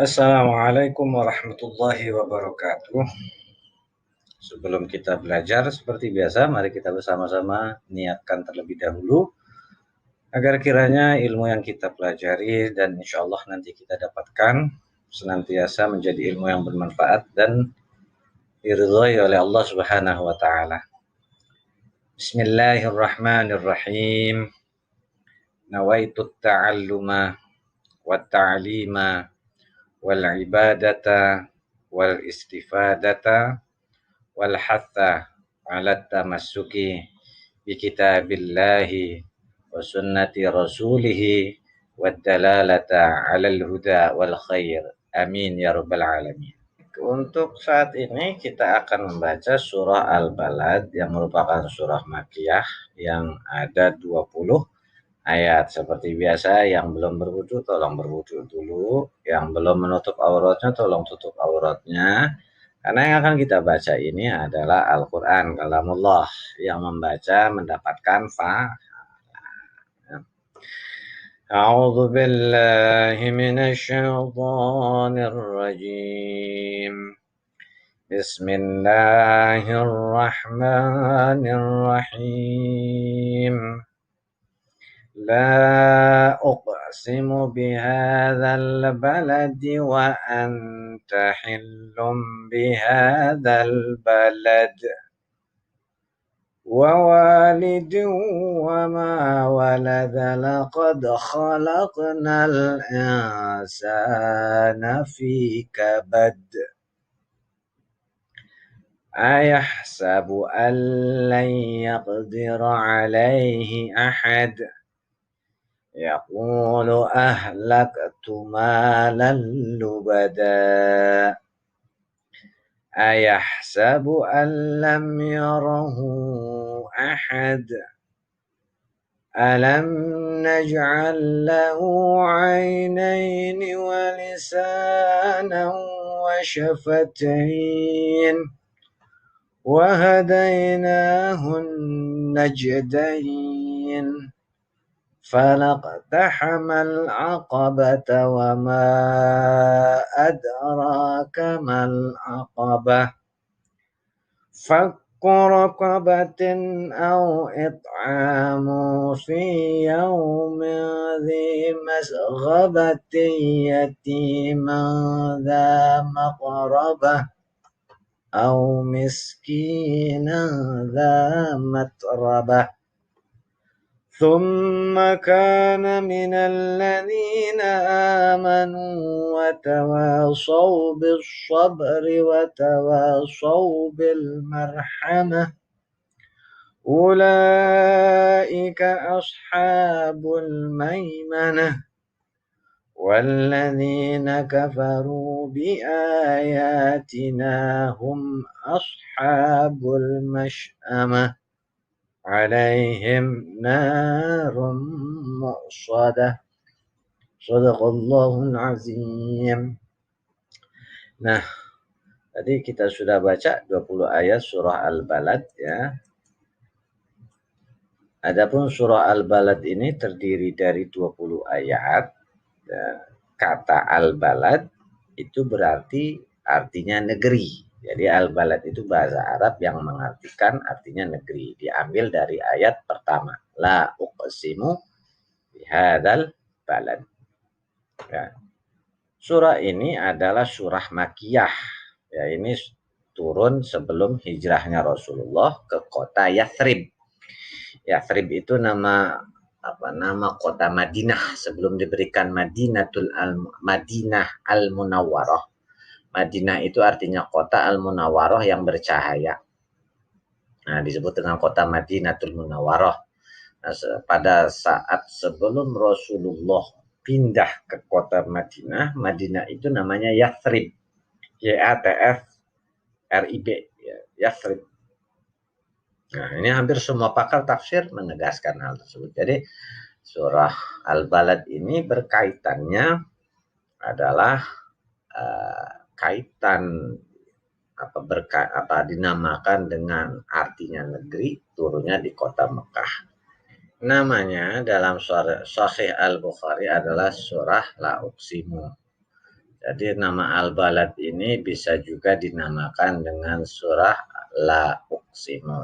Assalamualaikum warahmatullahi wabarakatuh. Sebelum kita belajar, seperti biasa, mari kita bersama-sama niatkan terlebih dahulu agar kiranya ilmu yang kita pelajari dan insya Allah nanti kita dapatkan senantiasa menjadi ilmu yang bermanfaat dan diridhai oleh Allah Subhanahu wa taala. Bismillahirrahmanirrahim. Nawaitu ta'alluma wa ta'lima wal ibadata wal istifadata wal hatha ala tamassuki bi kitabillahi wa sunnati rasulihi wad dalalata ala al-huda wal khair. Amin ya rabbal alamin. Untuk saat ini kita akan membaca surah Al-Balad yang merupakan surah Makkiyah yang ada 20 ayat. Seperti biasa, yang belum berwudu tolong berwudu dulu, yang belum menutup auratnya tolong tutup auratnya. Karena yang akan kita baca ini adalah Al-Quran, kalamullah, yang membaca mendapatkan pahala. A'udzu billahi minasyaitonir rajim. Bismillahirrahmanirrahim. لا أقسم بهذا البلد وأنت حل بهذا البلد ووالد وما ولد لقد خلقنا الإنسان في كبد أيحسب أن لن يقدر عليه أحد يقول أهلكت مالا لبدا أيحسب أن لم يره أحد ألم نجعل له عينين ولسانا وشفتين وهديناه النجدين فلاقتحم العقبة وما أدراك ما العقبة فك رقبة أو إطعام في يوم ذي مسغبة يتيما ذا مقربة أو مسكينا ذا متربة ثم كان من الذين آمنوا وتواصوا بالصبر وتواصوا بالمرحمة أولئك أصحاب الميمنة والذين كفروا بآياتنا هم أصحاب المشأمة عليهم نار مؤصدة Shadaqallahul azim. Nah, tadi kita sudah baca 20 ayat surah Al-Balad ya. Adapun surah Al-Balad ini terdiri dari 20 ayat. Kata Al-Balad itu berarti artinya negeri. Jadi Al-Balad itu bahasa Arab yang mengartikan artinya negeri. Diambil dari ayat pertama. La uqsimu bihadzal balad. Ya. Surah ini adalah surah Makkiyah. Ya, ini turun sebelum hijrahnya Rasulullah ke kota Yathrib. Yathrib itu nama kota Madinah sebelum diberikan Madinah Al-Munawwarah. Madinah itu artinya kota Al-Munawwarah yang bercahaya. Nah, disebut dengan kota Madinatul Munawwarah. Nah, pada saat sebelum Rasulullah pindah ke kota Madinah, Madinah itu namanya Yathrib. Y-A-T-F-R-I-B, Yathrib. Nah, ini hampir semua pakar tafsir menegaskan hal tersebut. Jadi, surah Al-Balad ini berkaitannya adalah kaitan dinamakan dengan artinya negeri, turunnya di kota Mekah. Namanya dalam Sahih Al-Bukhari adalah surah La Uqsimu. Jadi nama Al-Balad ini bisa juga dinamakan dengan surah La Uqsimu.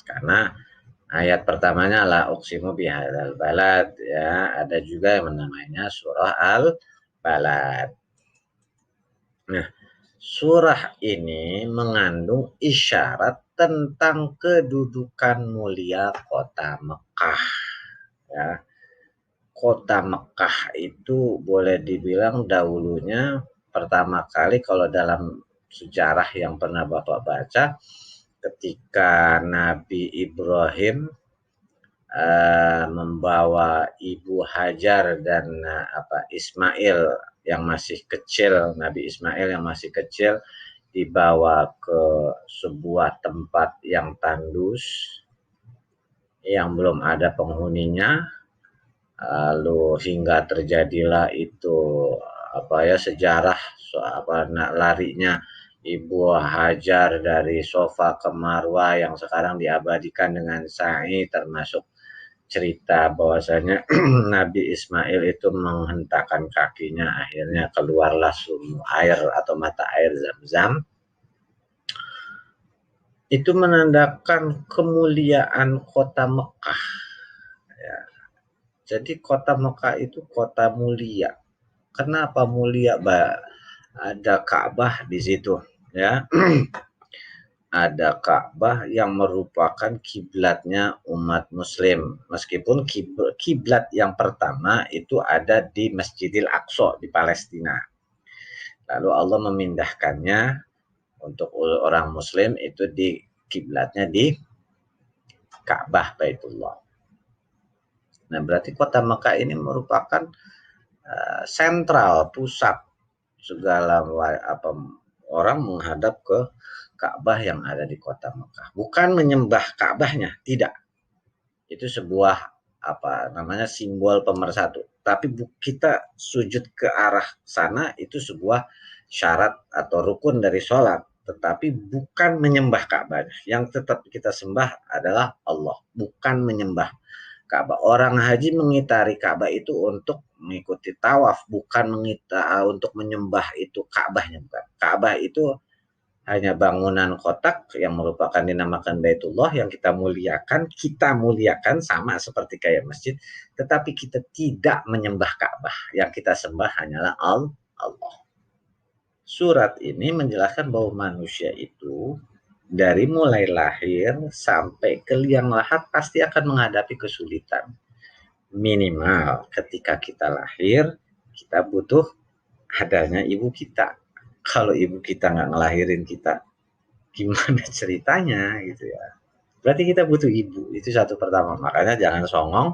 Karena ayat pertamanya La Uqsimu bihadzal balad, ya. Ada juga yang namanya surah Al-Balad. Nah, surah ini mengandung isyarat tentang kedudukan mulia kota Mekah, ya. Kota Mekah itu boleh dibilang dahulunya pertama kali kalau dalam sejarah yang pernah Bapak baca, ketika Nabi Ibrahim membawa Ibu Hajar dan Ismail yang masih kecil, Nabi Ismail yang masih kecil dibawa ke sebuah tempat yang tandus yang belum ada penghuninya, lalu hingga terjadilah itu sejarah larinya Ibu Hajar dari Sofa ke Marwah yang sekarang diabadikan dengan sa'i, termasuk cerita bahwasanya Nabi Ismail itu menghentakkan kakinya, akhirnya keluarlah sumber air atau mata air Zam-Zam. Itu menandakan kemuliaan kota Mekah, ya. Jadi kota Mekah itu kota mulia. Kenapa mulia? Ada Ka'bah di situ, ya. Ada Ka'bah yang merupakan kiblatnya umat muslim. Meskipun kiblat yang pertama itu ada di Masjidil Aqsa di Palestina. Lalu Allah memindahkannya untuk orang muslim itu di kiblatnya di Ka'bah Baitullah. Nah, berarti kota Mekah ini merupakan sentral, pusat segala orang menghadap ke Ka'bah yang ada di kota Mekah. Bukan menyembah Ka'bahnya, tidak. Itu sebuah simbol pemersatu. Tapi kita sujud ke arah sana itu sebuah syarat atau rukun dari sholat. Tetapi bukan menyembah Ka'bah. Yang tetap kita sembah adalah Allah, bukan menyembah Ka'bah. Orang haji mengitari Ka'bah itu untuk mengikuti tawaf, bukan untuk menyembah itu Ka'bahnya, bukan. Ka'bah itu hanya bangunan kotak yang merupakan dinamakan Baitullah yang kita muliakan sama seperti kayak masjid, tetapi kita tidak menyembah Ka'bah. Yang kita sembah hanyalah Allah. Surat ini menjelaskan bahwa manusia itu dari mulai lahir sampai ke liang lahat pasti akan menghadapi kesulitan. Minimal ketika kita lahir, kita butuh adanya ibu kita. Kalau ibu kita nggak ngelahirin kita, gimana ceritanya gitu ya. Berarti kita butuh ibu, itu satu pertama. Makanya jangan songong,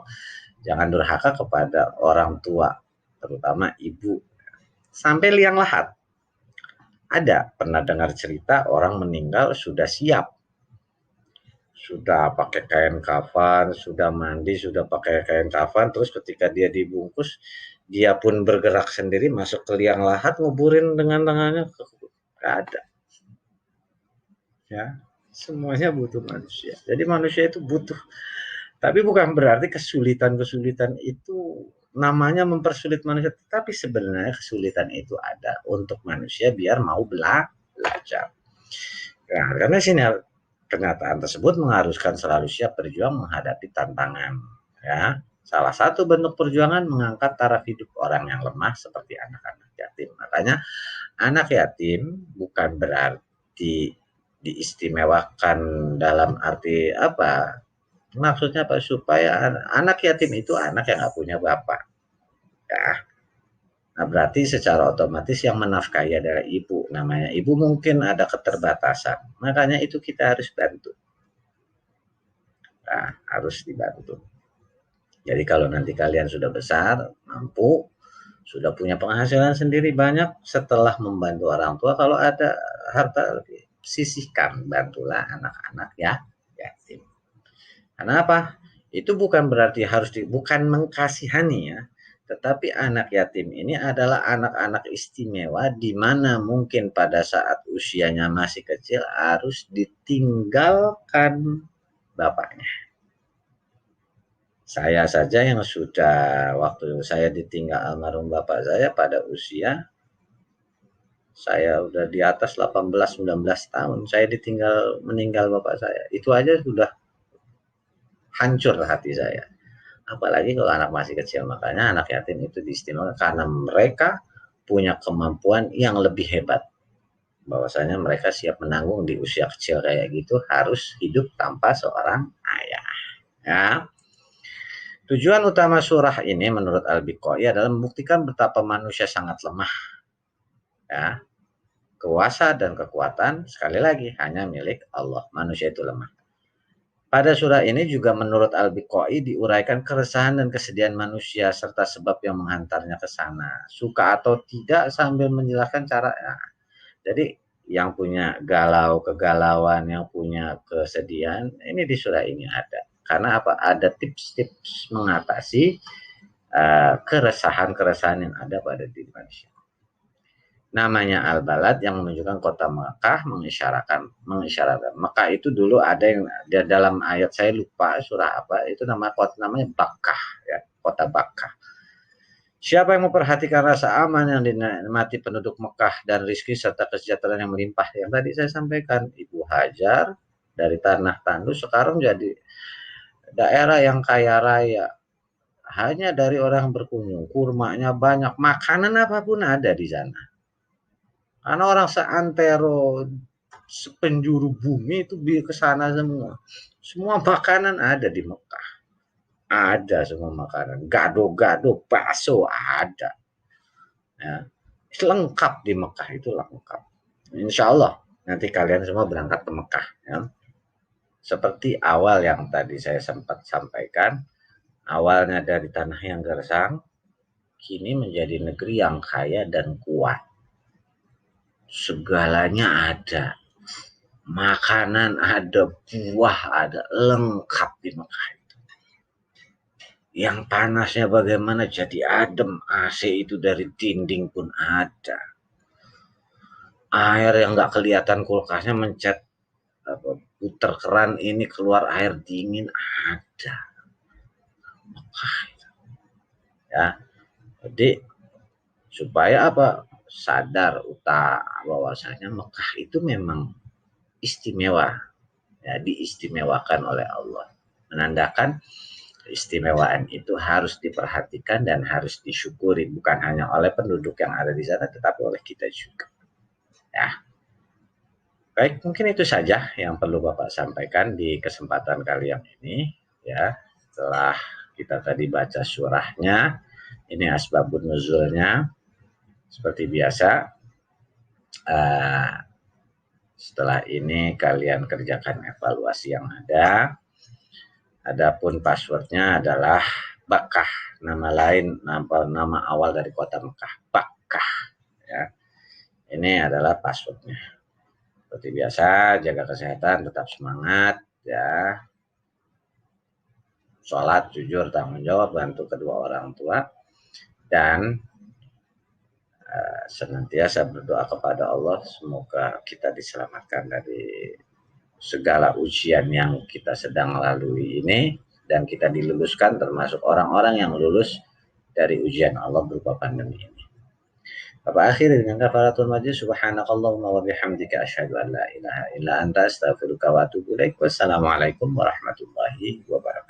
jangan durhaka kepada orang tua, terutama ibu. Sampai liang lahat. Ada pernah dengar cerita orang meninggal sudah siap, sudah pakai kain kafan, sudah mandi, sudah pakai kain kafan, terus ketika dia dibungkus, dia pun bergerak sendiri masuk ke liang lahat, nguburin dengan tangannya, nggak ada. Ya, semuanya butuh manusia. Jadi manusia itu butuh, tapi bukan berarti kesulitan-kesulitan itu namanya mempersulit manusia, tetapi sebenarnya kesulitan itu ada untuk manusia biar mau belajar. Nah, karena sini kenyataan tersebut mengharuskan selalu siap berjuang menghadapi tantangan, ya. Salah satu bentuk perjuangan mengangkat taraf hidup orang yang lemah seperti anak-anak yatim. Makanya anak yatim bukan berarti diistimewakan dalam arti apa? Maksudnya apa? Supaya anak yatim itu anak yang nggak punya bapak, ya. Nah, berarti secara otomatis yang menafkahi adalah ibu. Namanya ibu mungkin ada keterbatasan. Makanya itu kita harus bantu. Nah, harus dibantu. Jadi kalau nanti kalian sudah besar, mampu, sudah punya penghasilan sendiri banyak, setelah membantu orang tua, kalau ada harta sisihkan, bantulah anak-anak ya yatim. Karena apa? Itu bukan berarti bukan mengkasihani ya, tetapi anak yatim ini adalah anak-anak istimewa di mana mungkin pada saat usianya masih kecil harus ditinggalkan bapaknya. Saya saja yang sudah waktu saya ditinggal almarhum bapak saya pada usia Saya udah di atas 18-19 tahun, saya ditinggal meninggal bapak saya. Itu aja sudah hancur hati saya. Apalagi kalau anak masih kecil, makanya anak yatim itu diistimewakan karena mereka punya kemampuan yang lebih hebat. Bahwasanya mereka siap menanggung di usia kecil kayak gitu harus hidup tanpa seorang ayah. Ya. Tujuan utama surah ini menurut Al-Biqai adalah membuktikan betapa manusia sangat lemah. Ya. Kuasa dan kekuatan sekali lagi hanya milik Allah. Manusia itu lemah. Pada surah ini juga menurut Al-Biqai diuraikan keresahan dan kesedihan manusia serta sebab yang menghantarnya ke sana. Suka atau tidak sambil menjelaskan caranya. Jadi yang punya kegalauan, yang punya kesedihan, ini di surah ini ada. Karena apa? Ada tips-tips mengatasi keresahan-keresahan yang ada pada diri manusia. Namanya Al-Balad yang menunjukkan kota Mekah, mengisyaratkan Mekah itu dulu ada yang dalam ayat, saya lupa surah apa, itu namanya Bakkah ya, kota Bakkah. Siapa yang memperhatikan rasa aman yang dinikmati penduduk Mekah dan rizki serta kesejahteraan yang melimpah yang tadi saya sampaikan, Ibu Hajar dari tanah tandus sekarang jadi daerah yang kaya raya hanya dari orang berkunjung, kurmanya banyak, makanan apapun ada di sana. Karena orang seantero sepenjuru bumi itu ke sana semua. Semua makanan ada di Mekah. Ada semua makanan. Gado-gado, bakso ada. Ya. Lengkap di Mekah itu lengkap. Insya Allah nanti kalian semua berangkat ke Mekah. Ya. Seperti awal yang tadi saya sempat sampaikan, awalnya dari tanah yang gersang, kini menjadi negeri yang kaya dan kuat. Segalanya ada. Makanan ada, buah ada, lengkap di Mekah itu. Yang panasnya bagaimana jadi adem, AC itu dari dinding pun ada. Air yang nggak kelihatan kulkasnya mencet puter keran ini keluar air dingin ada. Mekah itu. Ya. Jadi supaya apa? Sadar bahwasanya Mekah itu memang istimewa. Ya, diistimewakan oleh Allah. Menandakan keistimewaan itu harus diperhatikan dan harus disyukuri bukan hanya oleh penduduk yang ada di sana tetapi oleh kita juga. Ya. Baik, mungkin itu saja yang perlu Bapak sampaikan di kesempatan kali yang ini ya. Setelah kita tadi baca surahnya, ini asbabun nuzulnya seperti biasa. Setelah ini kalian kerjakan evaluasi yang ada. Adapun passwordnya adalah Bakkah, nama lain, nama awal dari kota Mekah, Bakkah. Ya. Ini adalah passwordnya. Seperti biasa, jaga kesehatan, tetap semangat, ya. Sholat, jujur, tanggung jawab, bantu kedua orang tua, dan senantiasa berdoa kepada Allah semoga kita diselamatkan dari segala ujian yang kita sedang lalui ini dan kita diluluskan termasuk orang-orang yang lulus dari ujian Allah berupa pandemi ini. Bapak akhiri dengan kafaratul majlis, subhanakallahumma wa bihamdika asyhadu an la ilaha illa anta astaghfiruka wa atubu ilaik. Wassalamualaikum warahmatullahi wabarakatuh.